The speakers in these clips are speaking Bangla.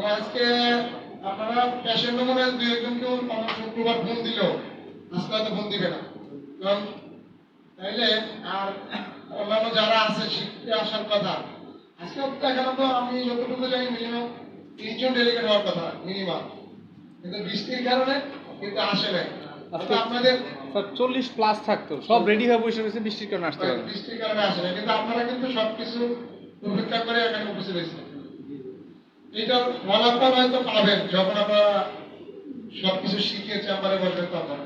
আজকে আপনারা পেশেন্ট মনে হয় দুই একজন কেউ আমার শুক্রবার ফোন দিল, আজকে হয়তো ফোন দিবে না, কারণ তাইলে আর অন্যান্য যারা আছে শিখতে আসার কথা আজকে এখানে তো আমি যতটুকু জানি মিনিমাম 30 জন ডেলিগেট হওয়ার কথা মিনিমাম, কিন্তু বৃষ্টির কারণে কিন্তু আসে নাই। আপনাদের 40 প্লাস থাকতো, সব রেডি হয়ে বসে রয়েছে, বৃষ্টির কারণে আসতে পারে বৃষ্টির কারণে আসে নাই, কিন্তু আপনারা কিন্তু সবকিছু উপেক্ষা করে এখানে উপস্থিত হয়েছেন। এটার ফলাফল হয়তো পাবেন যখন আপনারা সবকিছু শিখে চেম্বারে বসবেন তখন।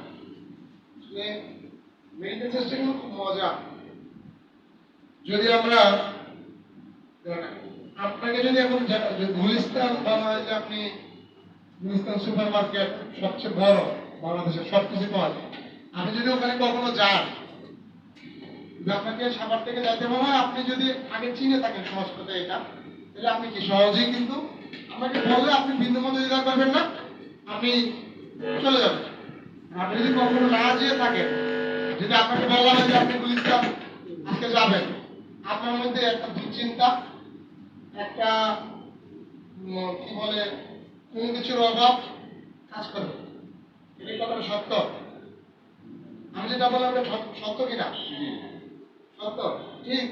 মেডিকেল সিস্টেম খুব মজা। যদি আমরা আপনাকে যদি এখন গুলিস্তান বলা হয় যে আপনি গুলিস্তান সুপার মার্কেট সবচেয়ে বড় বাংলাদেশের, সবকিছু পাওয়া যায়, আপনি যদি ওখানে কখনো যান, আপনাকে সাভার থেকে যাইতে বলা হয়, আপনি যদি আগে চিনে থাকেন সংস্কৃত এটা, তাহলে আপনি কি সহজেই কিন্তু আপনাকে বললে আপনি বিন্দু মতো দিতে পারবেন না, আপনি চলে যাবেন। আপনি যদি কখনো না যেয়ে থাকেন, যদি আপনাকে বলা হয় যে আপনি গুলিস্তান আজকে যাবেন, আপনার মধ্যে একটা দুশ্চিন্তা, একটা কি বলে কোনো কিছুর অভাব কাজ করবে। এই কথাটা সত্য। আমি যেটা বললাম সত্য কিনা? সত্য। ঠিক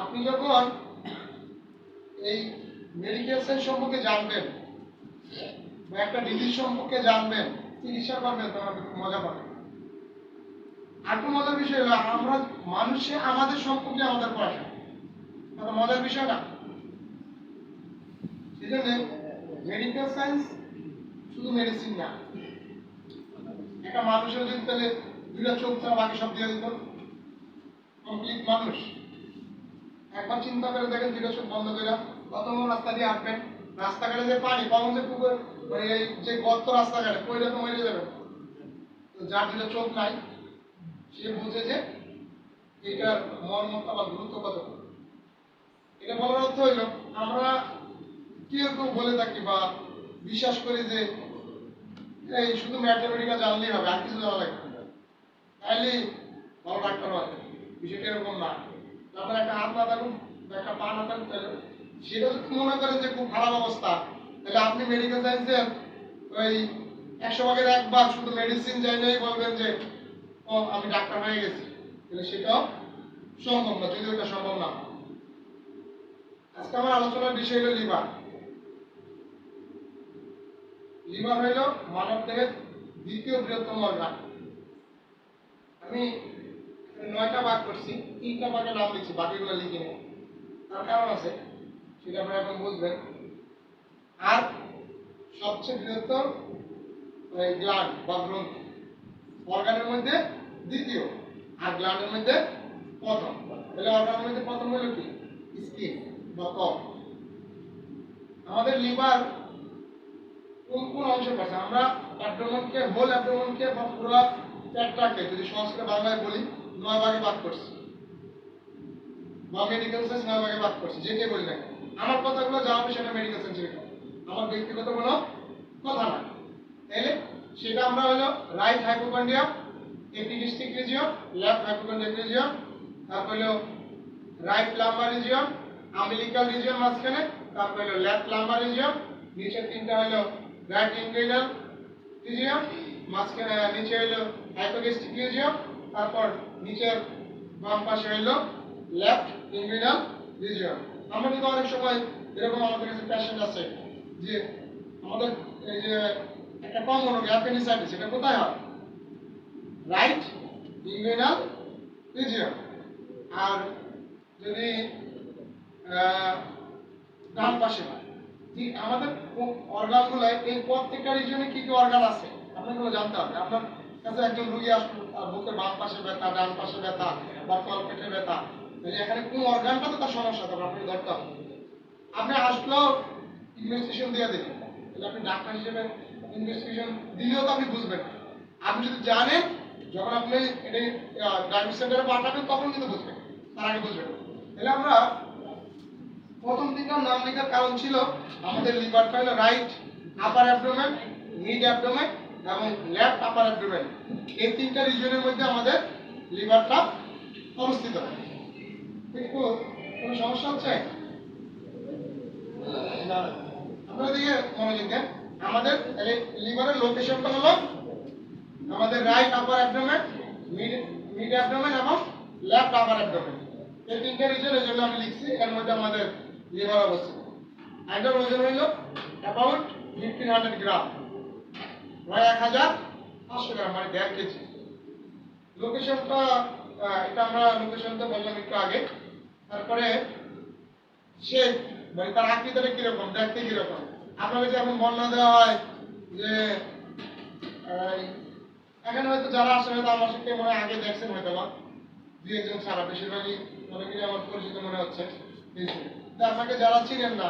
আপনি যখন এই মেডিকেল সায়েন্স সম্পর্কে জানবেন বা একটা ডিজিজ সম্পর্কে জানবেন, চিকিৎসা করবেন, তখন আপনি মজা পাবেন। আর একটা মজার বিষয় হলো আমরা মানুষে আমাদের সম্পর্কে আমাদের পড়াশোনা, এটা মজার বিষয় না। সেই জন্য মেডিকেল সায়েন্স শুধু মেডিসিন না। একটা মানুষের যদি তাহলে দুইটা চোখ ছাড়া বাকি সব দিয়ে দিত, কমপ্লিট মানুষ। একবার চিন্তা করে দেখেন, দুইটা চোখ বন্ধ করে কত রাস্তা দিয়ে হাঁটবেন, রাস্তাঘাটে যে পানি কখন যে পুকুর মানে এই যে গর্ত রাস্তাঘাটে পড়ে তো মরে যাবে। যার দুইটা চোখ নাই সে বুঝে যে এটার মর্মতা বা গুরুত্ব কত। এটা বলার অর্থ হইল আমরা কেউ বলে থাকি বা বিশ্বাস করি যে এই শুধু ম্যাথমেটিক্যাল জানলেই হবে, আর কিছু জানা লাগবে না, তাইলে ভালো ডাক্তার হবে। বিষয়টা এরকম না। আপনার একটা হাত না থাকুন, একটা পা না থাকুন, সেটা যদি মনে করেন যে খুব খারাপ অবস্থা, তাহলে আপনি মেডিকেল সায়েন্সের ওই 100 ভাগের 1 ভাগ শুধু মেডিসিন জানলেই বলবেন যে ও আমি ডাক্তার হয়ে গেছি, তাহলে সেটাও সম্ভব না, যদি ওটা সম্ভব না। আজকে আমার আলোচনার বিষয় হলো লিভার। লিভার হইল মানব দেহের দ্বিতীয় বৃহত্তম অর্গান। আমি 9টা ভাগ করছি, 3টা ভাগের নাম লিখছি, বাকিগুলো লিখি নেই, তার কারণ আছে, সেটা আপনারা এখন বুঝবেন। আর সবচেয়ে বৃহত্তম গ্ল্যান্ড বা গ্রন্থি, অর্গানের মধ্যে দ্বিতীয় আর গ্ল্যান্ডের মধ্যে প্রথম। তাহলে অর্গানের মধ্যে প্রথম হলো কি? স্কিন বা ত্বক। আমাদের লিভার কোন কোন অংশে পড়ছে? আমরা অ্যাবডোমেনকে, হোল অ্যাবডোমেনকে বা পুরো পেটটাকে যদি সংস্কৃত বাংলায় বলি 9 ভাগে ভাগ করছি, বা মেডিকেল সায়েন্স 9 ভাগে ভাগ করছি, যেটা বলি না। আমার কথাগুলো যা হবে সেটা মেডিকেল সায়েন্সের কথা, আমার ব্যক্তিগত কোনো কথা না। তাহলে সেটা আমরা হলো right hypochondrium, epigastric region, left hypochondriac region, তারপর হলো right lumbar region, umbilical region মাঝখানে, তারপর হলো লেফট লাম্বার রিজিয়ন, নিচে তিনটা হলো রাইট ইনগুইনাল রিজিয়ন, মাঝখানে নিচে হলো হাইপোগ্যাস্ট্রিক রিজিয়ন, তারপর নিচের বাম পাশে হলো লেফট ইনগুইনাল রিজিয়ন। আমরা কিন্তু অনেক সময় এরকম আমাদের কাছে পেশেন্ট আছে যে আমাদের এই যে একটা কমন অ্যাপেন্ডিসাইটিস, এটা কোথায় হয়? Right inguinal region. আর যদি ডান পাশে হয়, ঠিক আমাদের অর্গানগুলো এই প্রত্যেকটা রিজিয়নে কি কি অর্গান আছে আপনাগুলো জানতে হবে। আপনার কাছে একজন রোগী আসলো, বুকের বাম পাশে ব্যথা, ডান পাশে ব্যথা, বা তলপেটে ব্যথা, তাহলে এখানে কোন অর্গানটা তো তার সমস্যা, তবে আপনাকে ধরতে হবে। আপনি আসলেও ইনভেস্টিগেশন দিয়ে দেবেন, তাহলে আপনি ডাক্তার হিসেবে ইনভেস্টিগেশন দিলেও তো আপনি বুঝবেন। আপনি যদি জানেন, যখন আপনি এটা ডায়াগনোস্টিক সেন্টারে পাঠাবেন তখন কিন্তু বুঝবেন, তার আগে বুঝবেন। তাহলে আমরা প্রথম দিকটার নাম লেখার কারণ ছিল আমাদের লিভারটা হলো right upper abdomen, mid abdomen এবং লেফট আপার অ্যাবডোমেন, এই তিনটা রিজিয়নের মধ্যে আমাদের লিভারটা অবস্থিত। কিন্তু কোনো সমস্যা হচ্ছে না? আপনারা দিকে মনোযোগ দেন। আমাদের লিভারের লোকেশনটা হলো আমাদের right upper abdomen, mid abdomen এবং লেফট আপার অ্যাবডোমেন। এই তিনটা রিজন এর জন্য আমি লিখছি, এর মধ্যে আমাদের লিভার অবস্থিত। এটার ওজন হইল অ্যাবাউট 1500 গ্রাম, প্রায় 1500 গ্রাম, মানে 1.5 কেজি। লোকেশনটা এটা আমরা লোকেশনটা বললাম একটু আগে। তারপরে শেপ, মানে তার আকৃতিটা কিরকম, দেখতে কিরকম। আপনাকে যখন বর্ণনা দেওয়া হয় যে এখানে হয়তো যারা আসে হয়তো আমার সাথে মনে হয় আগে দেখছেন হয়তো বা দুই একজন ছাড়া, বেশিরভাগই অনেকেরই আমার পরিচিত মনে হচ্ছে। তো আপনাকে যারা চিনেন না,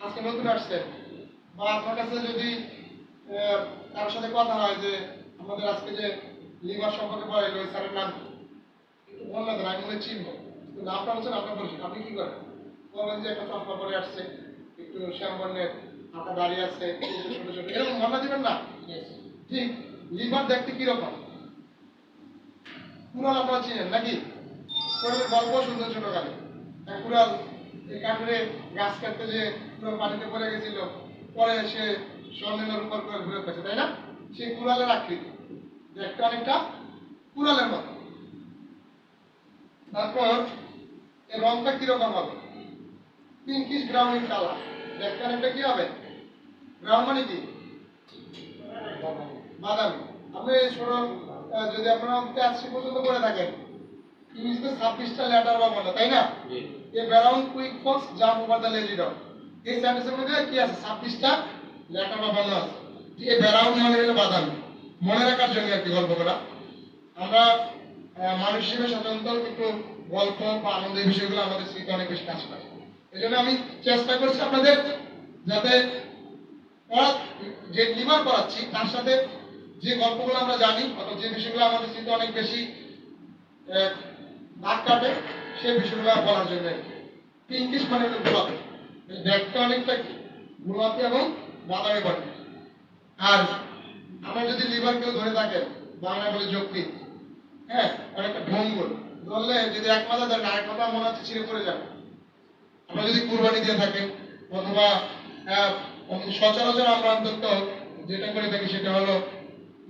আজকে নতুন আসছেন, বা আপনার কাছে যদি কারোর সাথে কথা হয় যে আমাদের আজকে যে লিভার সম্পর্কে পড়াইলো ওই স্যারের নাম কি, একটু বর্ণনা দেন, আমি মনে হয় চিনবো। কিন্তু নামটা হচ্ছেন আপনার পরিচিত, আপনি কি করেন? বলবেন যে একটা চশমা পরে আসছে, একটু শ্যামবর্ণের, হাঁটা দাঁড়িয়ে আছে, ছোট ছোট, এরকম বর্ণনা দিবেন না? ঠিক লিভার দেখতে কিরকম? কুড়াল আপনারা চিনেন নাকি? কুড়ালের গল্প শুনতেন ছোটকালে। কুড়াল এই কাঠুরে গাছ কাটতে যে পুরো পানিতে পড়ে গেছিল, পরে সে স্বর্ণের উপর করে ঘুরে পেয়েছে, তাই না? সেই কুড়ালের আকৃতি দেখতে অনেকটা কুড়ালের মতো। তারপর এর রংটা কিরকম হবে? পিঙ্কিশ ব্রাউনিশ কালার, দেখতে অনেকটা কি হবে? ব্রাউন মানে কি? বাদামি। আপনি ছোট যদি আপনারা আজকে পর্যন্ত করে থাকেন, ইংলিশে 26টা লেটার বা বলে, তাই না? A brown quick Fox jump over the lazy dog, এই সেন্টেন্সের মধ্যে কি আছে? 26টা লেটার বা বলা আছে। এই ব্রাউন মানে হলো বাদামি। মনে রাখার জন্য একটি গল্প করা। আমরা মানুষ হিসেবে সাধারণত একটু গল্প বা আনন্দের বিষয়গুলো আমাদের স্মৃতি অনেক বেশি কাজ করে। এই জন্য আমি চেষ্টা করছি আপনাদের যাতে যে লিভার পড়াচ্ছি তার সাথে যে গল্পগুলো আমরা জানি অথবা যে বিষয়গুলো আমাদের স্মৃতি অনেক বেশি দাগ কাটে সেই বিষয়গুলো বলার জন্য। পিঙ্কিশ মানে হলো গোলাপি, দেখতে অনেকটা গোলাপি এবং বাদামি বটে। আর আমরা যদি লিভার কেউ ধরে থাকেন, বাংলায় বলে যকৃৎ, হ্যাঁ, অনেকটা ভঙ্গুর, ধরলে যদি এক মাথা ধরেন আরেক মাথা মনে হচ্ছে ছিঁড়ে পড়ে যাবে। আমরা যদি কুরবানি দিয়ে থাকেন অথবা সচরাচর আমরা অন্তত যেটা করে থাকি সেটা হলো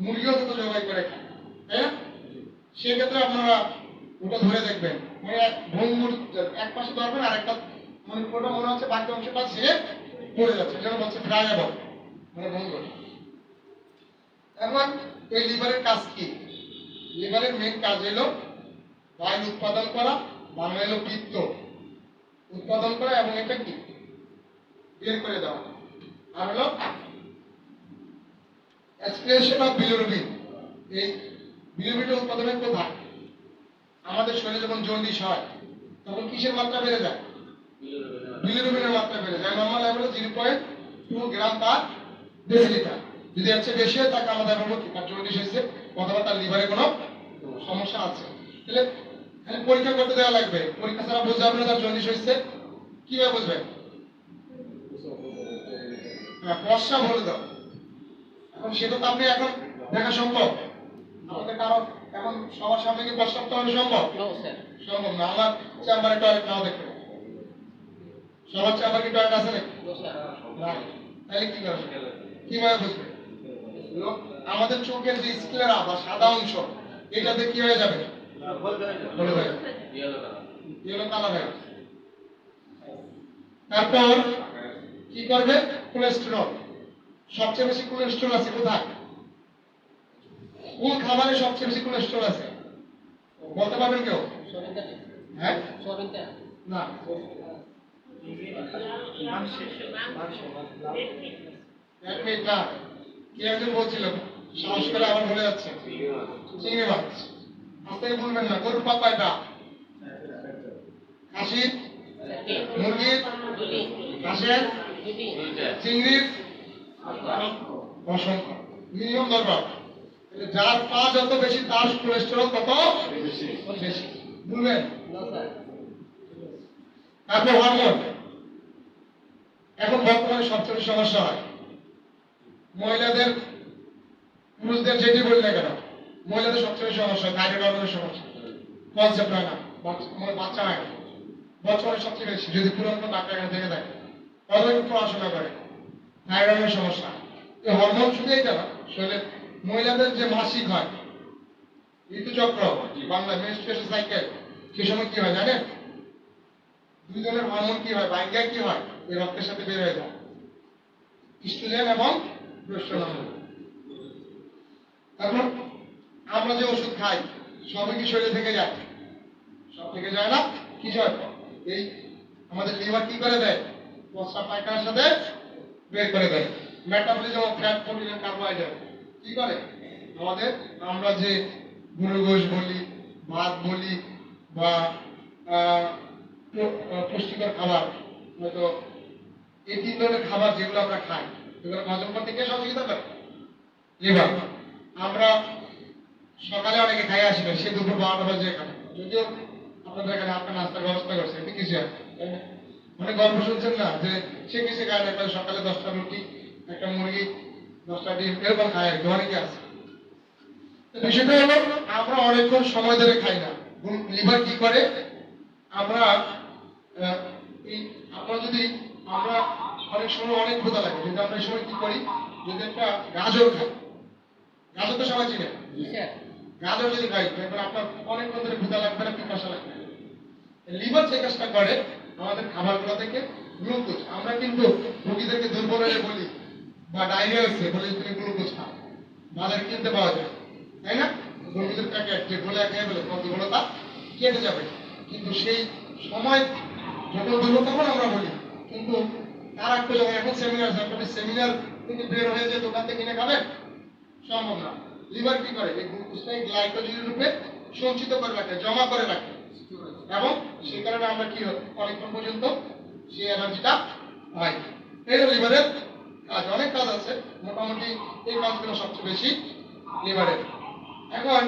মুরগিও তো জবাই করে খাই, তাই না? সেক্ষেত্রে আপনারা ওটা ধরে দেখবেন, মানে ভঙ্গুর, এক পাশে ধরবেন আর একটা মানে পুরোটা মনে হচ্ছে বাকি অংশটা ছিঁড়ে পড়ে যাচ্ছে, যেন বলছে ফ্রায়াবল, মানে ভঙ্গুর। এখন এই লিভারের কাজ কি? লিভারের মেইন কাজ হলো বাইল উৎপাদন করা, বাংলা হলো পিত্ত উৎপাদন করা এবং এটা কি বের করে দেওয়া। আর হলো এক্সক্রিশন অফ বিলিরুবিন। এই বিলিরুবিনটা উৎপাদনের কোথায়? আমাদের শরীরে যখন জন্ডিস হয় তখন কিসের মাত্রা বেড়ে যায়? বিলিরুবিনের মাত্রা বেড়ে যায়। নরমাল লেভেল 0.2 গ্রাম পার ডেসিলিটার। যদি এর চেয়ে বেশি হয় তাকে আমাদের বলবো কি তার জন্ডিস হয়েছে অথবা তার লিভারে কোনো সমস্যা আছে। তাহলে খালি পরীক্ষা করতে দেওয়া লাগবে, পরীক্ষা ছাড়া বুঝতে হবে না তার জন্ডিস হয়েছে। কিভাবে বুঝবেন? প্রস্রাব বলে দাও। এখন সেটা তো আপনি এখন দেখা সম্ভব আমাদের কারো, এখন সবার সামনে কি প্রস্রাবটা হলে সম্ভব? সম্ভব না। আমার চেম্বারে টয়লেট নাও দেখতে, সবার চেম্বারে কি টয়লেট আছে নাকি? তাহলে কি করবে? কিভাবে বুঝবে? আমাদের চোখের যে স্ক্লেরা বা সাদা অংশ এটাতে কি হয়ে যাবে? ইয়েলো কালার হয়ে। তারপর কি করবে? কোলেস্টেরল। সবচেয়ে বেশি কোলেস্টেরল আছে কোথায়? কোন খাবারে সবচেয়ে বেশি কোলেস্টেরল আছে বলতে পারবেন কেউ? হ্যাঁ, না, না, কি একজন বলছিল সাহস করে আবার বলে যাচ্ছে চিংড়ি মাছ। আস্তে বলবেন না। গরুর পা কয়টা? খাসির, মুরগির, হাঁসের, চিংড়ির অসংখ্য, মিনিমাম 10। যার পা যত বেশি তার কোলেস্টেরল তত বেশি। বুঝলেন? তারপর হরমোন। এখন বর্তমানে সবচেয়ে সমস্যা হয় মহিলাদের, পুরুষদের যেটি বলি না কেন, মহিলাদের সবচেয়ে সমস্যা হয় থাইরয়েড হরমোনের সমস্যা। কনসেপ্ট হয় না, বাচ্চা হয় না বর্তমানে সবচেয়ে বেশি। যদি পুরনো ডাক্তার এখানে থেকে থাকে অনেক পড়াশোনা করে, থাইরয়েডের সমস্যা। এই হরমোন শুধু এটা না, শরীরে মহিলাদের যে মাসিক হয়, ঋতুচক্র, বাংলা মেনস্ট্রুয়েশন সাইকেল, সে সময় কি হয় জানেন? দুই ধরনের হরমোন কি হয়, বাইঙ্গা কি হয়, এই রক্তের সাথে বের হয়ে যায়, ইস্ট্রোজেন এবং প্রোস্টেরন। তারপর আমরা যে ওষুধ খাই সবই কি শরীরে থেকে যায়? সব থেকে যায় না, কি হয়? এই আমাদের লিভার কি করে দেয়? প্রস্রাব পায়খানার সাথে বের করে দেয়। Metabolism of fat, protein and carbohydrate কি করে? আমাদের আমরা যে গরুর গোশ বলি, ভাত বলি, বা পুষ্টিকর খাবার, হয়তো এই তিন ধরনের খাবার যেগুলো আমরা খাই, এগুলো হজম করতে কে সহযোগিতা করে? লিভার। আমরা সকালে অনেকে খাই আসি না, সে দুপুর 12টা বাজে খাবে, যদিও আপনাদের এখানে আপনার নাস্তার ব্যবস্থা করছে, এতে কিছু অনেক গল্প শুনছেন না, যে সে কিছু খায় না, সকালে 10টা রুটি, একটা মুরগি, 10টা ডিম এরকম খায় আর কি, অনেকে আছে। বিষয়টা হলো আমরা অনেকক্ষণ সময় ধরে খাই না। লিভার কি করে? আমরা আমরা যদি আমরা অনেক সময় অনেক ক্ষুধা লাগে, যদি আমরা এই সময় কি করি, যদি একটা গাজর খাই, গাজর তো সবাই চিনে, গাজর যদি খাই তারপরে আপনার অনেকক্ষণ ধরে ক্ষুধা লাগবে না, পিপাসা লাগবে। লিভার যে কাজটা করে, আমাদের খাবারগুলো থেকে গ্লুকোজ, আমরা কিন্তু রোগীদেরকে দুর্বল হলে বলি বা ডায়রিয়া হচ্ছে বলে তুমি গ্লুকোজ খাও, বাজারে কিনতে পাওয়া যায়, তাই না? রোগীদের প্যাকেট যে বলে খেয়ে বলে দুর্বলতা কেটে যাবে, কিন্তু সেই সময় যখন বলবো তখন আমরা বলি, কিন্তু তার আগে যখন এখন সেমিনার, সেমিনার থেকে বের হয়ে যে দোকান থেকে কিনে খাবেন সম্ভব না। লিভার কি করে? এই গ্লুকোজটাই গ্লাইকোজেনের রূপে সঞ্চিত করে রাখে, জমা করে রাখে, এবং সেই কারণে আমরা কি হয় অনেকক্ষণ পর্যন্ত সেই এনার্জিটা পাই। এই লিভারের কাজ, অনেক কাজ আছে, মোটামুটি এই কাজগুলো সবচেয়ে বেশি লিভারের। এখন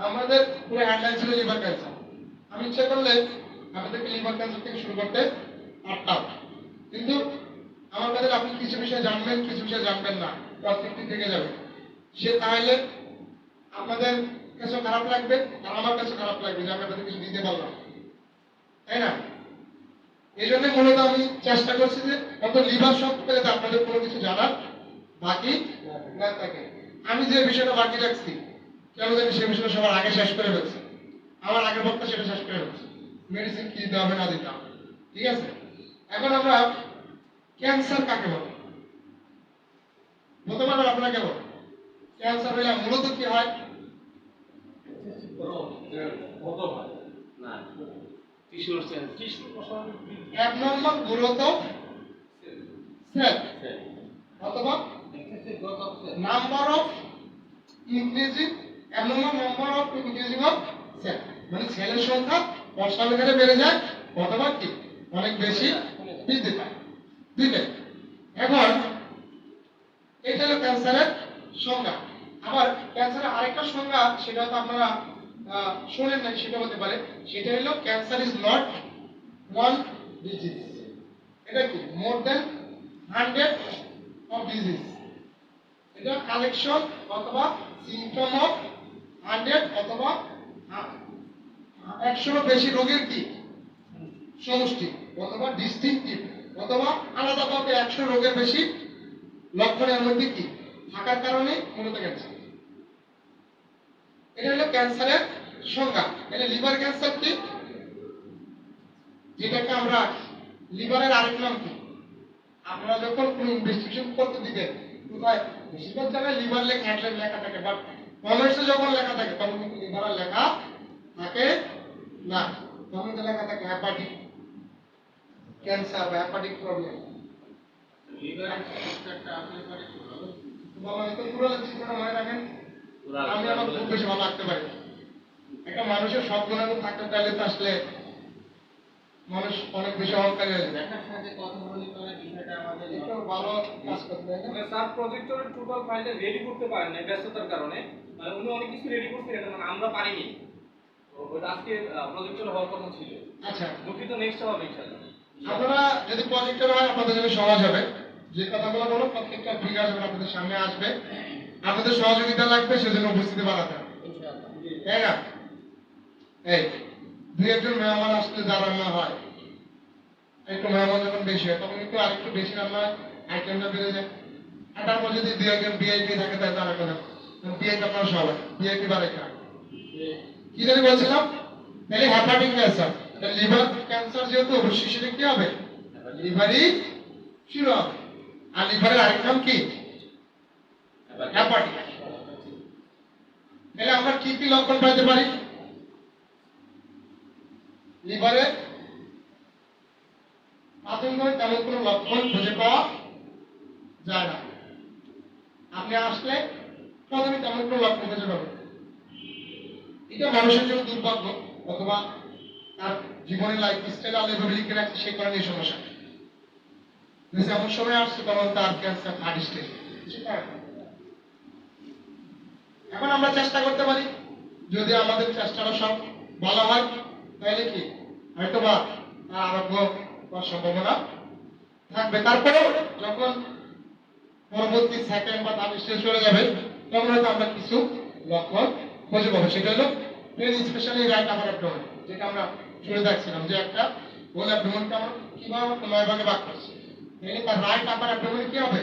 আমাদের পুরো হ্যান্ডলাইন ছিল লিভার ক্যান্সার। আমি ইচ্ছা করলে আপনাদেরকে লিভার ক্যান্সার থেকে শুরু করতে পারতাম, কিন্তু আমার কাছে আপনি কিছু বিষয় জানবেন, কিছু বিষয় জানবেন না, প্রত্যেকটি থেকে যাবে, সে তাহলে আপনাদের কাছে খারাপ লাগবে আর আমার কাছে খারাপ লাগবে যে আমি আপনাদের কিছু দিতে পারলাম, তাই না? এই জন্য মূলত আমি চেষ্টা করছি যে অত লিভার সম্পর্কে যাতে আপনাদের কোনো কিছু জানার বাকি না থাকে। আমি যে বিষয়টা বাকি রাখছি, কেন জানি সে বিষয়টা সবার আগে শেষ করে ফেলছি, আমার আগের বক্তা সেটা শেষ করে ফেলছি, মেডিসিন কি দিতে হবে না দিতে হবে, ঠিক আছে? এখন আমরা ক্যান্সার কাকে বলে বলতে পারবেন আপনারা? কেবল ক্যান্সার হলে মূলত কি হয়? abnormal growth of cell অথবা number of increasing abnormal number of increasing of cell, মানে সেলের সংখ্যা অস্বাভাবিকভাবে বেড়ে যায় অথবা কি অনেক বেশি বৃদ্ধি পায়, দুইটাই। এখন এটা হলো ক্যান্সারের সংজ্ঞা। আবার ক্যান্সারের আরেকটা সংজ্ঞা, সেটা তো আপনারা শোনেন নাই, সেটা হতে পারে, সেটা হলো cancer is not one disease. এটা কি? মোর দেন 100 অফ ডিজিজ। এটা কালেকশন অথবা সিম্পটম অফ 100 অথবা 100 বেশি রোগের কি সমষ্টি, অথবা ডিস্টিংক্টিভ, অথবা আলাদাভাবে 100 রোগের বেশি লক্ষণের মধ্যে কি থাকার কারণে মূলত ক্যান্সার। এটা হলো ক্যান্সারের সংজ্ঞা। তাহলে লিভার ক্যান্সার কি? যেটাকে আমরা লিভারের আরেক নাম কি? আপনারা যখন কোনো ইনভেস্টিগেশন করতে দিবেন, কোথায় বেশিরভাগ জায়গায় লিভার লেখা হ্যান্ডলাইন লেখা থাকে, বাট কমার্সে যখন লেখা থাকে তখন কিন্তু লিভার লেখা থাকে না, তখন তো লেখা থাকে হেপাটিক ক্যান্সার বা হেপাটিক প্রবলেম। লিভার ক্যান্সারটা আপনি করে বাবা এত পুরো চিত্রটা মনে রাখেন, আমি আমার খুব বেশি ভালো রাখতে পারি। একটা মানুষের সব গুণাগুণ থাকতে চাইলে তো আসলে মানুষ অনেক বেশি অহংকারী হয়ে যায়। দেখার সাথে কথা বলি করে বিষয়টা আমাদের একটু ভালো কাজ করতে হয় না? স্যার প্রজেক্টরের টোটাল ফাইলটা রেডি করতে পারেন না ব্যস্ততার কারণে, মানে উনি অনেক কিছু রেডি করতে, এটা মানে আমরা পারিনি। তো ওটা আজকে প্রজেক্টর হওয়ার কথা ছিল। আচ্ছা, দুঃখিত, নেক্সট হবে ইনশাআল্লাহ। আপনারা যদি প্রজেক্টর হয় আপনাদের জন্য সহজ হবে, যে কথাগুলো বলো প্রত্যেকটা ফিগার যখন আপনাদের সামনে আসবে, আপনাদের সহযোগিতা লাগবে সেজন্য উপস্থিতি বাড়াতে হবে, ইনশাআল্লাহ। তাই না? এই দুই একজন মেহমান আসলে দাঁড়ানো হয়, একটু মেহমান যখন বেশি হয় তখন একটু আরেকটু বেশি রান্নার আইটেমটা বেড়ে যায়। আর তারপর যদি দুই একজন ভিআইপি থাকে তাহলে তারা কথা ভিআইপি আপনারা সবাই ভিআইপি বাড়াই খান। কি জানি বলছিলাম, তাহলে হেপাটিক ক্যান্সার, লিভার ক্যান্সার যেহেতু অবশ্যই সেটা কি হবে, লিভারই শুরু হবে। আর লিভারের আরেক নাম কি, হেপাটিক। তাহলে আমরা কি কি লক্ষণ পাইতে পারি লিভারে? প্রাথমিকভাবে তেমন কোনো লক্ষণ খুঁজে পাওয়া যায় না। আপনি আসলে প্রথমে তেমন কোনো লক্ষণ খুঁজে পাবেন, এটা মানুষের জন্য দুর্ভাগ্য, অথবা তার জীবনের লাইফ স্টাইল আলাদা ভাবে লিখে রাখছে সেই কারণে এই সমস্যা। এমন সময় আসছে তখন তার ক্যান্সার থার্ড স্টেজ। এখন আমরা চেষ্টা করতে পারি, যদি আমাদের চেষ্টাটা সব ভালো হয় তাহলে কি হয়তোবা তার আরোগ্য হওয়ার সম্ভাবনা থাকবে। তারপরে যখন পরবর্তী সেকেন্ড বা থার্ড স্টেজ চলে যাবে তখন হয়তো আমরা কিছু লক্ষণ খুঁজে পাবো। সেটা হলো pain, specially right upper abdomen, যেটা আমরা শুরু দেখছিলাম যে একটা হোল অ্যাবডোমেনকে আমরা কিভাবে 9 ভাগে ভাগ করছি। তাহলে তার রাইট আপার অ্যাবডোমেনে কি হবে,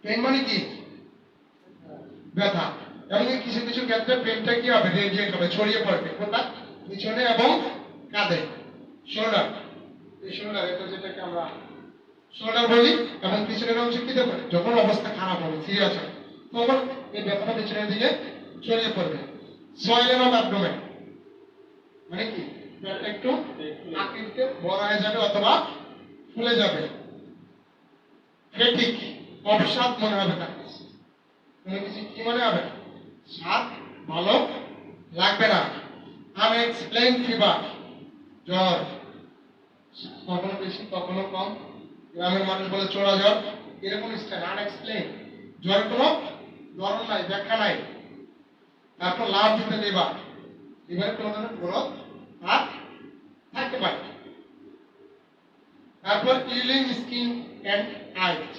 পেন মানে কি ব্যথা, এবং কিছু কিছু ক্ষেত্রে পেনটা কি হবে, রেডিয়েট হবে, ছড়িয়ে পড়বে কোথায়, পিছনে এবং কাঁধে, শোল্ডার। এই শোল্ডার, এটা যেটাকে আমরা শোল্ডার বলি, এবং পিছনের অংশে কি দেবে, যখন অবস্থা খারাপ হবে, সিরিয়াস হবে, তখন এই ব্যথাটা পিছনের দিকে ছড়িয়ে পড়বে। সোয়েলিং অফ অ্যাবডোমেন মানে কি, পেটটা একটু আকৃতিতে বড় হয়ে যাবে অথবা ফুলে যাবে। ফেটিক, অবসাদ মনে হবে তার কাছে, কোনো কিছু কি মনে হবে, স্বাদ ভালো লাগবে না। আনএক্সপ্লেইন ফিভার, জ্বর, কখনো বেশি কখনো কম, গ্রামের মানুষ বলে চোরা জ্বর, এরকম স্টাইল, আনএক্সপ্লেইন, জ্বরের কোনো ধরন নাই, ব্যাখ্যা নাই। তারপর লাভ দিতে লিভার, লিভারের কোনো ধরনের গ্রোথ আর থাকতে পারে। তারপর ইলিং স্কিন অ্যান্ড আইজ,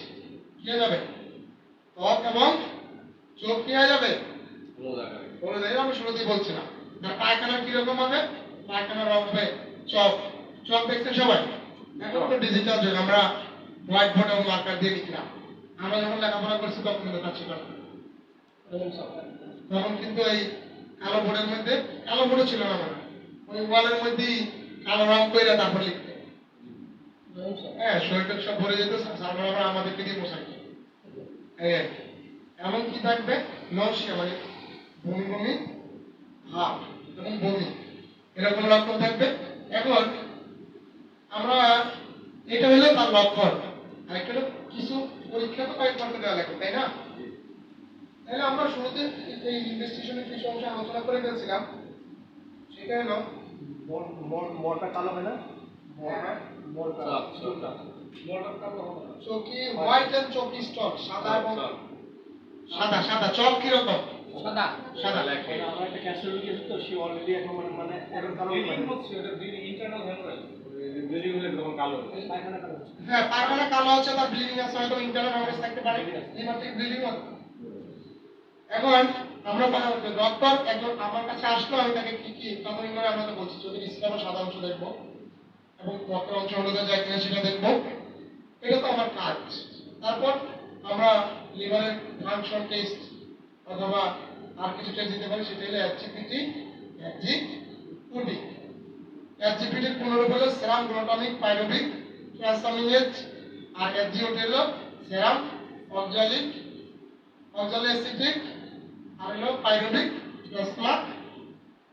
কি হয়ে যাবে, ত্বক এবং চোখ কি হয়ে যাবে, বলে দেয়, আমি শুরুতেই বলছিলাম। তার পায়খানা কিরকম হবে, পায়খানার রং হবে চক, চক দেখছেন সবাই, এখন তো ডিজিটাল যুগ, আমরা হোয়াইট বোর্ড এবং মার্কার দিয়ে লিখলাম। আমরা যখন লেখাপড়া করছি তখন কিন্তু তা ছিল না, তখন কিন্তু এই কালো বোর্ডের মধ্যে, কালো বোর্ডও ছিল না, মানে ওই ওয়ালের মধ্যেই কালো রং করে তারপর লিখতে, হ্যাঁ শরীরটা সব ভরে যেত, সামনে আবার আমাদেরকে দিয়ে বসাই। এমন কি থাকবে, নৌশিয়া মানে বমি বমি ভাব এবং বমি, এরকম লক্ষণ থাকবে। এখন আমরা এটা হলো তার লক্ষণ, আর একটা হলো কিছু পরীক্ষা তো কয়েক করতে দেওয়া লাগবে, তাই না? তাহলে আমরা শুরুতে এই ইনভেস্টিগেশনের কিছু অংশ আলোচনা করে ফেলছিলাম, সেটা হলো মরটা কালো হয় না, চকি হোয়াইট এন্ড চকি স্টক, সাদা এবং সাদা, সাদা চক কিরকম, সাদা সাদা। আমরা একটা ক্যান্সার রোগী আছে তো, সে অলরেডি এখন মানে এখন কালো ব্লিডিং হচ্ছে, এটা ইন্টারনাল হেমোরেজ, ব্লিডিং হলে তখন কালো হয়। পায়খানা কালো হচ্ছে। হ্যাঁ, তার মানে কালো হচ্ছে, তার ব্লিডিং আছে, হয়তো ইন্টারনাল হ্যামারেজ থাকতে পারে, লিভার থেকে ব্লিডিং হয়। এখন আমরা ডক্টর একজন আমার কাছে আসলো, আমি তাকে কি কি প্রাথমিকভাবে আমরা তো বলছি, যদি ইসলামের সাদা অংশ দেখবো এবং রক্তের অংশ হলো যায় কিনা সেটা দেখবো, এটা তো আমার কাজ। তারপর আমরা লিভারের ফাংশন টেস্ট অথবা আর কিছু টেস্ট দিতে পারি, সেটা হলো এফজিপিটি, এফজিপিটি। এফজিপিটির পুনরূপ হলো সেরাম গ্লুটামিক পাইরুভিক ট্রান্সামিনেজ, আর এফজিওটি হলো সেরাম অক্সালিক অক্সালোএসিটিক, আর হলো পাইরুভিক ট্রান্সমামিনেজ।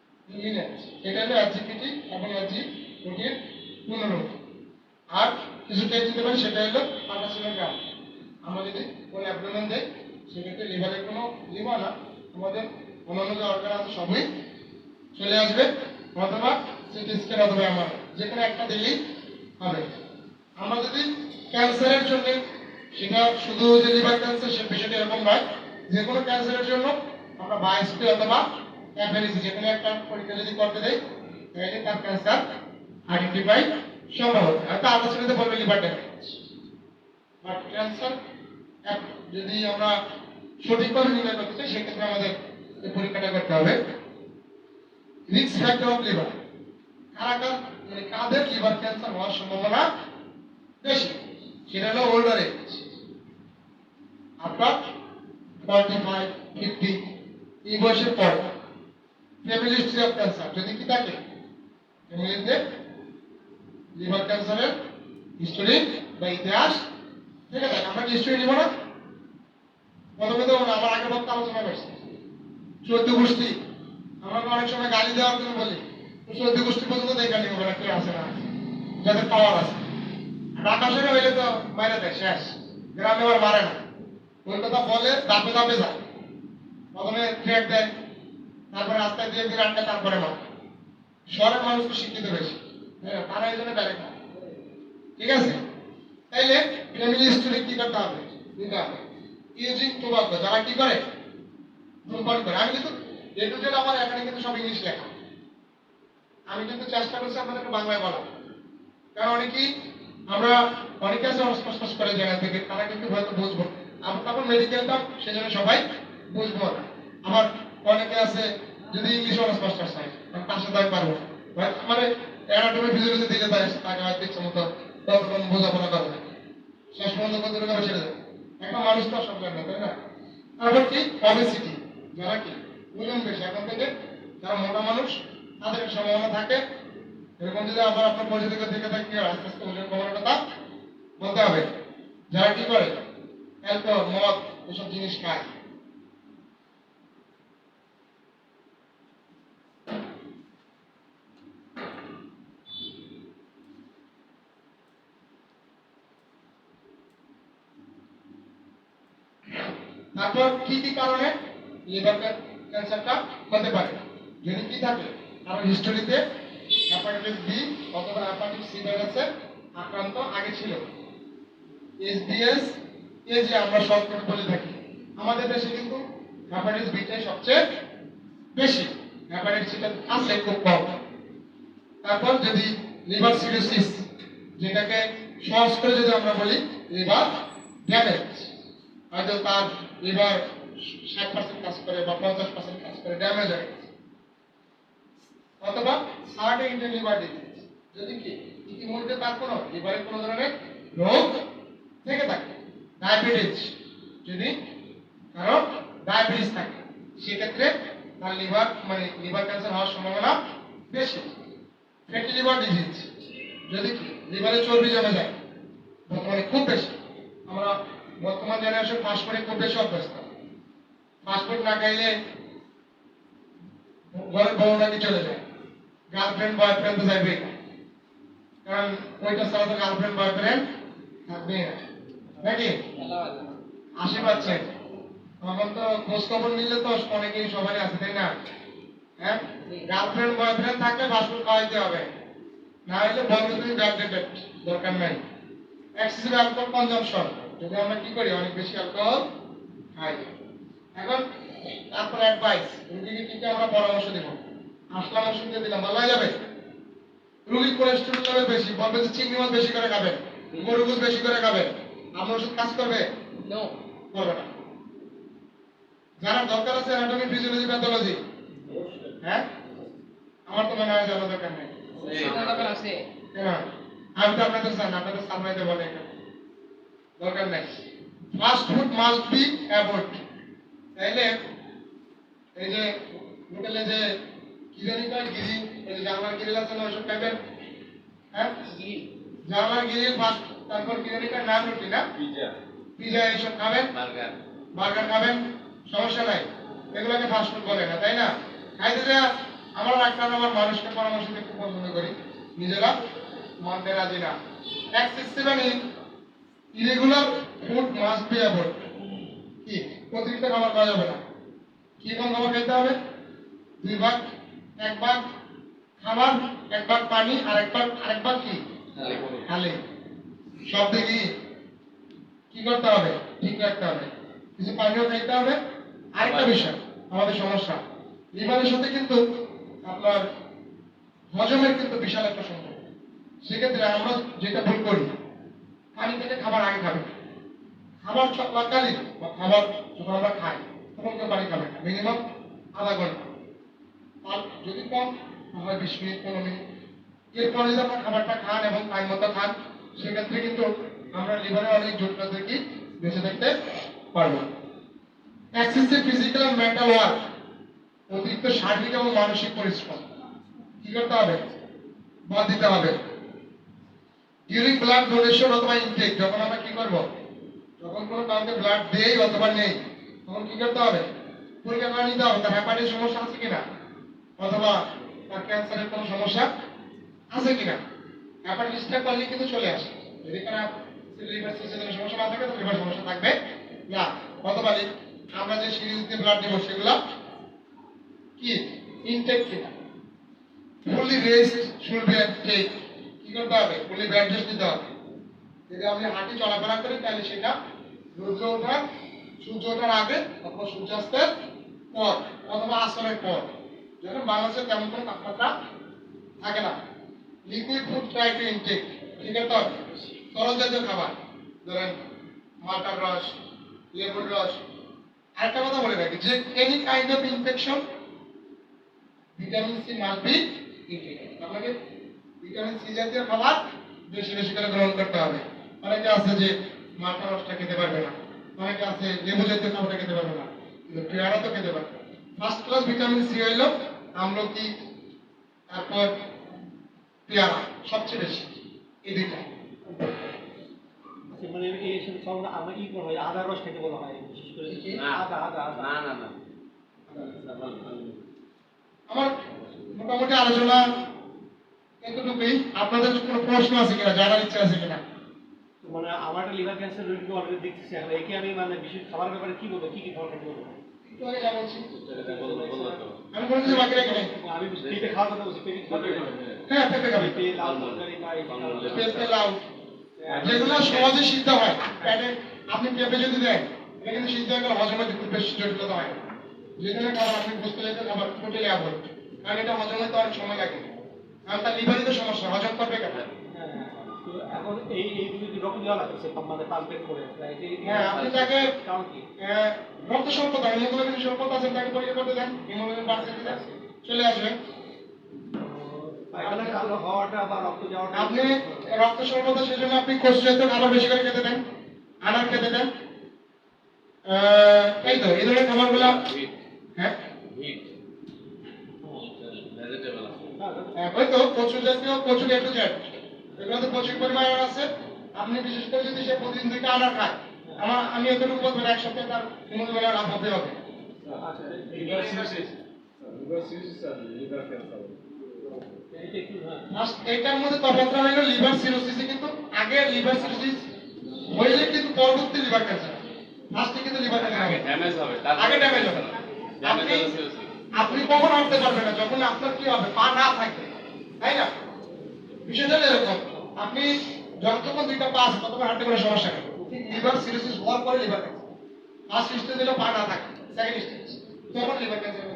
এটা হলো এফজিপিটি এবং এফজিওটির পুনরূপ। আর কিছু টেস্ট দিতে পারি, সেটা হলো আল্ট্রাসোনোগ্রাম। আমরা যদি কোনো অ্যাবডোমেন দেই, সেক্ষেত্রে লিভারের কোনো লিভার না, আমাদের অন্যান্য যে অর্গান আছে সবই চলে আসবে, অথবা সিটি স্ক্যান অথবা এমআরআই, যে কোনো একটা দিলেই হবে। আমরা যদি ক্যান্সারের জন্য, সেটা শুধু যে লিভার ক্যান্সার সে বিষয়টা এরকম নয়, যে কোনো ক্যান্সারের জন্য আমরা বায়োপসি অথবা এফএনসি যে কোনো একটা পরীক্ষা যদি করতে দেই, তাহলে তার ক্যান্সার আইডেন্টিফাই সম্ভব হবে। হয়তো আলোচনাতে বলবে লিভার ড্যামেজ, বাট ক্যান্সার যদি আমরা সঠিকভাবে নির্ণয় করতে চাই, সেক্ষেত্রে আমাদের এই পরীক্ষাটা করতে হবে। রিস্ক ফ্যাক্টর অফ লিভার, কারা কার মানে কাদের লিভার ক্যান্সার হওয়ার সম্ভাবনা বেশি, সেটা হলো ওল্ডার এজ, আপনার 45, 50 এই বয়সের পরে। ফ্যামিলি হিস্ট্রি অফ ক্যান্সার যদি কি থাকে, ফ্যামিলিতে লিভার ক্যান্সারের হিস্টোরি বা ইতিহাস থেকে থাকে। আমরা কি হিস্টোরি নিব না? প্রথমে তো আমার আগের বক্তা আলোচনা করছি 14 গোষ্ঠী, আমরা তো অনেক সময় গালি দেওয়ার জন্য বলি 14 গোষ্ঠী পর্যন্ত দেখা নিব না, কে আছে না আছে, যাদের পাওয়ার আছে। ঢাকা শহরে হইলে তো মাইরে দেয় শেষ, গ্রামে আবার মারে না। ওই কথা বলে দাপে দাপে যায়, প্রথমে থ্রেট দেয়, তারপরে রাস্তায় দিয়ে দিন আটটা, তারপরে মারে। শহরের মানুষ তো শিক্ষিত বেশি, তারা এই জন্য ডাইরেক্ট মারে। ঠিক আছে, তাইলে ফ্যামিলি হিস্টোরি কি করতে হবে, দিতে হবে। ইউজিং টোবাকো, যারা কি করে ধূমপান করে। আমি কিন্তু এ টু জেড আমার এখানে কিন্তু সব ইংলিশ লেখা, আমি কিন্তু চেষ্টা করছি আপনাদেরকে বাংলায় বলা, কারণ অনেকেই আমরা অনেকে আছে অস্পষ্ট করে জায়গা থেকে, তারা কিন্তু হয়তো বুঝবো। আমরা তখন মেডিকেলটা সেজন্য সবাই বুঝবো না। আমার অনেকে আছে যদি ইংলিশ অস্পষ্ট চাই, তার সাথে আমি পারবো মানে অ্যানাটমি ফিজিওলজি দিলে তাকে হয়তো ইচ্ছে মতো ততক্ষণ বোঝাপড়া করবে, শেষ পর্যন্ত কত টাকা ছেড়ে দেবে। একটা মানুষ তো সব জানে না, তাই না? তারপর কি অবেসিটি, যারা কি ওজন বেশি, এখন থেকে যারা মোটা মানুষ তাদের সম্ভাবনা থাকে এরকম। যদি আবার আপনার পরিচিত থেকে থাকে আস্তে আস্তে ওজন কমানোর কথা বলতে হবে। যারা কি করে অ্যালকোহল, মদ এসব জিনিস খায়, তারপর কি কি কারণে লিভার ক্যান্সারটা হতে পারে, যদি কি থাকে কারণ হিস্টোরিতে হেপাটাইটিস বি অথবা হেপাটাইটিস সি ভাইরাসের আক্রান্ত আগে ছিল। এসবিএস এ যে আমরা শর্টকাট বলে থাকি, আমাদের দেশে কিন্তু হেপাটাইটিস বিটাই সবচেয়ে বেশি, হেপাটাইটিস সিটা আছে খুব কম। তারপর যদি লিভার সিরোসিস, যেটাকে সহজ করে যদি আমরা বলি লিভার ড্যামেজ, হয়তো তার লিভার 60% কাজ করে বা 50% কাজ করে, ড্যামেজ হয়ে গেছে। অথবা সার্টেন লিভার ডিজিজ, যদি কি ইতিমধ্যে তার কোনো লিভারে কোনো ধরনের রোগ থেকে থাকে। ডায়াবেটিস, যদি কারো ডায়াবেটিস থাকে সেক্ষেত্রে তার লিভার মানে লিভার ক্যান্সার হওয়ার সম্ভাবনা বেশি। ফ্যাটি লিভার ডিজিজ, যদি কি লিভারে চর্বি জমে যায়, বর্তমানে খুব বেশি। আমরা বর্তমান জেনারেশন ফাস্টফুডে খুব বেশি অভ্যস্ত, ফাস্টফুড না খাইলে ঘরের বউ নাকি চলে যায়, গার্লফ্রেন্ড বয়ফ্রেন্ড তো যাইবে, কারণ ওইটা ছাড়া তো গার্লফ্রেন্ড বয়ফ্রেন্ড থাকবে না, নাকি? আশি পাচ্ছে তখন তো খোঁজ খবর নিলে তো অনেকেই সবাই আছে, তাই না? হ্যাঁ, গার্লফ্রেন্ড বয়ফ্রেন্ড থাকলে ফাস্টফুড খাওয়াইতে হবে, না হলে বলবে তুমি ব্যাকডেটেড, দরকার নাই। এক্সেসিভ অ্যালকোহল কনজাম্পশন, যদি আমরা কি করি অনেক বেশি অ্যালকোহল খাই। এখন তারপর অ্যাডভাইস, রোগীকে কি কি আমরা পরামর্শ দেব, আসলাম ওষুধ দিয়ে দিলাম ভালো হয়ে যাবে? রোগীর কোলেস্টেরল লেভেল বেশি, বলবে যে চিংড়ি মাছ বেশি করে খাবেন, গরু গোশ বেশি করে খাবেন, আপনার ওষুধ কাজ করবে? করবে না। যারা দরকার আছে অ্যানাটমি ফিজিওলজি প্যাথোলজি, হ্যাঁ আমার তো মনে হয় জানা দরকার নেই, কেন? আমি তো আপনাদের জানি, আপনাদের সামনে বলে দরকার নেই। Fast food must be avoid. তাইলে এই যে হোটেলে যে কি জানি কয় গিরি, এই যে জার্মান গ্রিল আছে না, ওইসব খাবেন? হ্যাঁ, জার্মান গ্রিল, ফাস্ট, তারপর কি জানি কয় নান রুটি না, পিজা এইসব খাবেন, বার্গার খাবেন, সমস্যা নাই, এগুলোকে ফাস্ট ফুড বলে না, তাই না? খাইতে যায় আমরা ডাক্তার আমার মানুষকে পরামর্শ দিতে খুব পছন্দ করি, নিজেরা মানতে রাজি না। Excessively irregular food must be avoid. কি অতিরিক্ত খাবার খাওয়া যাবে না। কি কম খাবার খেতে হবে? 2 ভাগ, 1 ভাগ খাবার, 1 ভাগ পানি, আর 1 ভাগ কি খালি। সব দিকে কি করতে হবে, ঠিক রাখতে হবে, কিছু পানিও খাইতে হবে। আরেকটা বিষয় আমাদের সমস্যা, লিভারের সাথে কিন্তু আপনার হজমের কিন্তু বিশাল একটা সম্পর্ক। সেক্ষেত্রে আমরা যেটা ভুল করি, পানি থেকে খাবার আগে খাবে, খাবার চলাকালীন বা খাবার যখন আমরা খাই তখন কেউ পানি খাবে না, মিনিমাম আধা ঘন্টা, আর যদি কম তাহলে 20 মিনিট 15 মিনিট, এরপর যদি আপনার খাবারটা খান এবং টাইম মতো খান, সেক্ষেত্রে কিন্তু আমরা লিভারে অনেক জটিলতা থেকে বেঁচে থাকতে পারবো। Excessive physical and mental work, অতিরিক্ত শারীরিক এবং মানসিক পরিশ্রম কি করতে হবে? বাদ দিতে হবে। ডিউরিং ব্লাড ডোনেশন অথবা ইনটেক, যখন আমরা কি করব, যখন কোনো কাউকে ব্লাড দেই অথবা নেই, তখন কি করতে হবে? পরীক্ষা করে নিতে হবে তার হ্যাপাটাইটিস সমস্যা আছে কিনা, অথবা তার ক্যান্সারের কোনো সমস্যা আছে কিনা। হ্যাপাটাইটিসটা করলে কিন্তু চলে আসে, যদি খারাপ লিভার সিস্টেমের সমস্যা না থাকে তো লিভার সমস্যা থাকবে না। অথবা আমরা যে সিরিজ দিয়ে ব্লাড দেবো সেগুলো কি ইনটেক কিনা। Fully rest should be take, কি করতে হবে? ফুললি বেড রেস্ট দিতে হবে। যদি আপনি হাঁটি চলাফেরা করেন তাহলে সেটা রৌদ্র ওঠার, সূর্য ওঠার আগে অথবা সূর্যাস্তের পর অথবা আসরের পর, যখন বাংলাদেশে তেমন কোনো তাপমাত্রা থাকে না। Liquid food try to intake, ঠিক আছে? তরল জাতীয় খাবার, ধরেন মালটার রস, লেবুর রস। আরেকটা কথা বলে রাখি যে any kind of infection vitamin C must be intake. আপনাকে ভিটামিন সি জাতীয় খাবার বেশি বেশি করে গ্রহণ করতে হবে। অনেকে আছে যে মালটা রসটা খেতে পারবে না, অনেকে আছে লেবু জাতীয় খাবারটা খেতে পারবে না, কিন্তু পেয়ারা তো খেতে পারবে। ফার্স্ট ক্লাস ভিটামিন সি হইল আমলকি, তারপর পেয়ারা সবচেয়ে বেশি, এই দুইটা। মানে এই সব খাবার আমরা কি করা হয়, আদার রস খেতে বলা হয় বিশেষ করে। আদা আদা আদা না আমার মোটামুটি আলোচনা এতটুকুই। আপনাদের কোনো প্রশ্ন আছে কিনা, জানার ইচ্ছা আছে কিনা? মানে আমার একটা লিভার ক্যান্সার রোগীকে অলরেডি দেখতেছি, এখন একে আমি মানে বিশেষ খাবার ব্যাপারে কি বলবো, কি কি খাবার খেতে বলবো? একটু আগে যা বলছি আমি কোনো কিছু বাকি রাখি নাই। আমি পেটে খাওয়ার কথা বলছি, পেটে খাওয়ার কথা বলছি। হ্যাঁ, পেঁপে খাবে, পেঁপে, লাউ তরকারি বা এই খাবার। পেঁপে, লাউ, যেগুলো সহজে সিদ্ধ হয়। পেটে আপনি পেঁপে যদি দেন, এটা কিন্তু সিদ্ধ হয়ে গেলে হজমে খুব বেশি জটিলতা হয়। যে ধরনের খাবার আপনি বুঝতে যেতে খাবার টোটালি অ্যাভয়েড, কারণ এটা হজম হতে অনেক সময় লাগে, কারণ তার লিভারিতে সমস্যা, হজম করবে কেন? তো এখন এইগুলো কি রক্ত দেওয়া লাগছে মানে পাম্পেট করে? হ্যাঁ, আপনি তাকে কারণ কি? রক্ত স্বল্পতা, হিমোগ্লোবিন স্বল্পতা আছে, তাকে পরীক্ষা করতে দেন, হিমোগ্লোবিন পার্সেন্টেজ চলে আসবে। পায়খানা কালো হওয়াটা বা রক্ত যাওয়াটা, আপনি রক্ত স্বল্পতা, সেজন্য আপনি কচু জাতীয় খাবার বেশি করে খেতে দেন, আনার খেতে দেন। এই তো এই ধরনের খাবারগুলো। হ্যাঁ, ওই তো কচু জাতীয়, কচু এ টু জেড, এগুলো তো প্রচুর পরিমাণে আছে। আপনি বিশেষ করে যদি সে প্রতিদিন 2টা আনার খায়, আমি এতটুকু বলবো এক সপ্তাহে তার হিমোগ্লোবিনের লাভ হতে হবে। এইটার মধ্যে তফাৎটা হলো লিভার সিরোসিস, কিন্তু আগে লিভার সিরোসিস হইলে কিন্তু পরবর্তী লিভার ক্যান্সার, ফার্স্টে কিন্তু লিভার ক্যান্সার আগে ড্যামেজ হবে। আপনি কখন হাঁটতে পারবেন না? যখন আপনার কি হবে, পা না থাকবে, তাই না? বিষয়টা এরকম, আপনি যতক্ষণ 2টা পা আছে ততক্ষণ হাঁটতে কোনো সমস্যা নেই। লিভার সিরোসিস হওয়ার পরে লিভার ক্যান্সার, ফার্স্ট স্টেজ হলো পা না থাকে, সেকেন্ড স্টেজ তখন লিভার ক্যান্সার।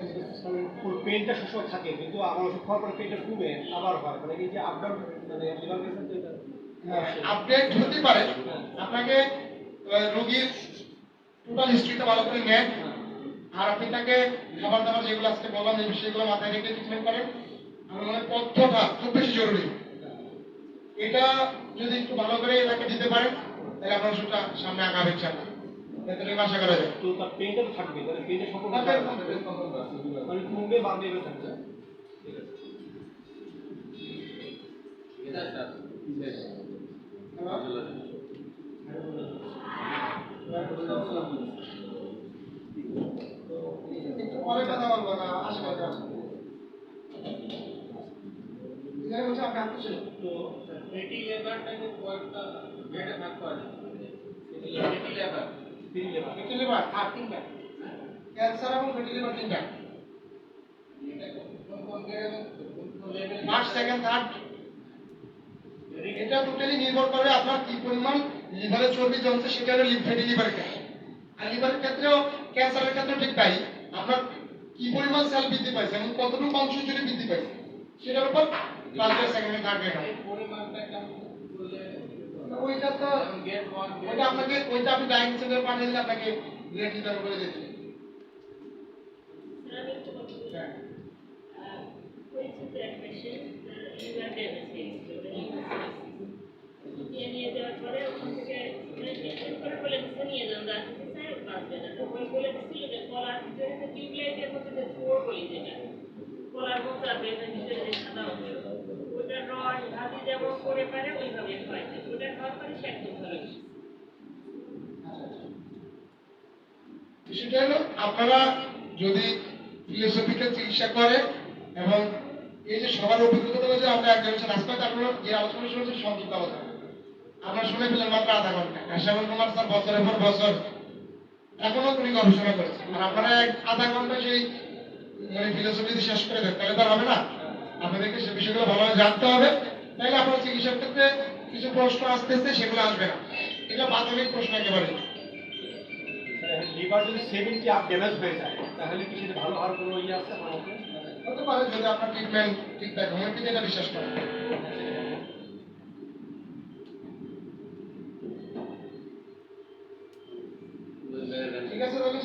পেনটা সবসময় থাকে, কিন্তু আমার ওষুধ খাওয়ার পরে পেনটা কমে আবার হয়, মানে এই যে আপডাউন, মানে লিভার ক্যান্সার আপডেট হতে পারে। আপনাকে রোগীর টোটাল হিস্ট্রিটা ভালো করে নেন, আর আপনি তাকে খাবার দাবার যেগুলো আজকে বললাম এই বিষয়গুলো মাথায় রেখে ট্রিটমেন্ট করেন। আমার মনে হয় তথ্যটা খুব বেশি জরুরি, এটা যদি একটু ভালো করে তাকে দিতে পারেন তাহলে আপনার ওষুধটা সামনে আগাবে ইনশাআল্লাহ, এতটুকু আশা করা যায়। তো তার পেনটা তো থাকবে, মানে পেনটা সম্পূর্ণ মানে কমবে বাড়বে এবার থাকবে। ঠিক আছে। একটু পরে কথা বলবো না, আশা করা যায়। এখানে বলছে আপনি আসছেন তো ফ্যাটি লিভারটাকে কয়েকটা গ্রেডে ভাগ করা যায়। ফ্যাটি লিভার 3টা, ক্যান্সার এবং ফ্যাটি লিভার 3টা, ফার্স্ট, সেকেন্ড, থার্ড। এটা টোটালি নির্ভর করে আপনার কি পরিমাণ লিভারে চর্বি জমছে, সেটা হলো ফ্যাটি লিভার ক্ষেত্রে। আর লিভারের ক্ষেত্রেও, ক্যান্সারের ক্ষেত্রেও ঠিক তাই, আপনার কি পরিমাণ সেল বৃদ্ধি পাইছে এবং কতটুকু অংশ জুড়ে বৃদ্ধি পাইছে সেটার উপর ফার্স্ট, সেকেন্ড, থার্ড গ্রেড হয়। পরিমাণটা কেমন বলে ওইটা তো ওইটা আপনাকে, ওইটা আপনি ডায়াগনোস সেন্টারে পাঠিয়ে দিলে আপনাকে গ্রেড নির্ধারণ করে দিতে। পরিচিত এক পেশেন্ট লিভার ড্যামেজ কোর বলি যেটা গলার মধ্যে বেঁধে ভিতরে যে সাদা অংশ ওটা রস ভাজি যেমন করে পারে ওইভাবে খাওয়াইছে ওটা খাওয়ার পরে সে একদম ভালো হয়েছে। বিষয়টা হলো আপনারা যদি ফিলোসফিক্যাল চিকিৎসা করে এবং এই যে সবার অভিজ্ঞতা হলো যে আমরা একজনের সাথে আসতে আপনারা যে আলোচনা শুনেছেন সংক্ষিপ্ত আলোচনা আপনারা শুনে ফেলেন মাত্র আধা ঘন্টা আর শ্যামল কুমার স্যার বছরের পর বছর এখনো উনি গবেষণা করেছেন আর আপনারা আধা ঘন্টা সেই মানে ফিলোসফি যদি শেষ করে দেন তাহলে তো আর হবে না আপনাদেরকে সে বিষয়গুলো ভালোভাবে জানতে হবে তাহলে আপনার চিকিৎসার ক্ষেত্রে কিছু প্রশ্ন আসতে আসতে সেগুলো আসবে না এটা প্রাথমিক প্রশ্ন একেবারে লিভার যদি 70 আপ ড্যামেজ হয়ে যায় তাহলে কি সেটা ভালো হওয়ার কোনো ইয়ে আছে আমার মতে? হতে পারে যদি আপনার ট্রিটমেন্ট ঠিকঠাক হোমিওপ্যাথি এটা বিশ্বাস করেন ঠিক আছে তাহলে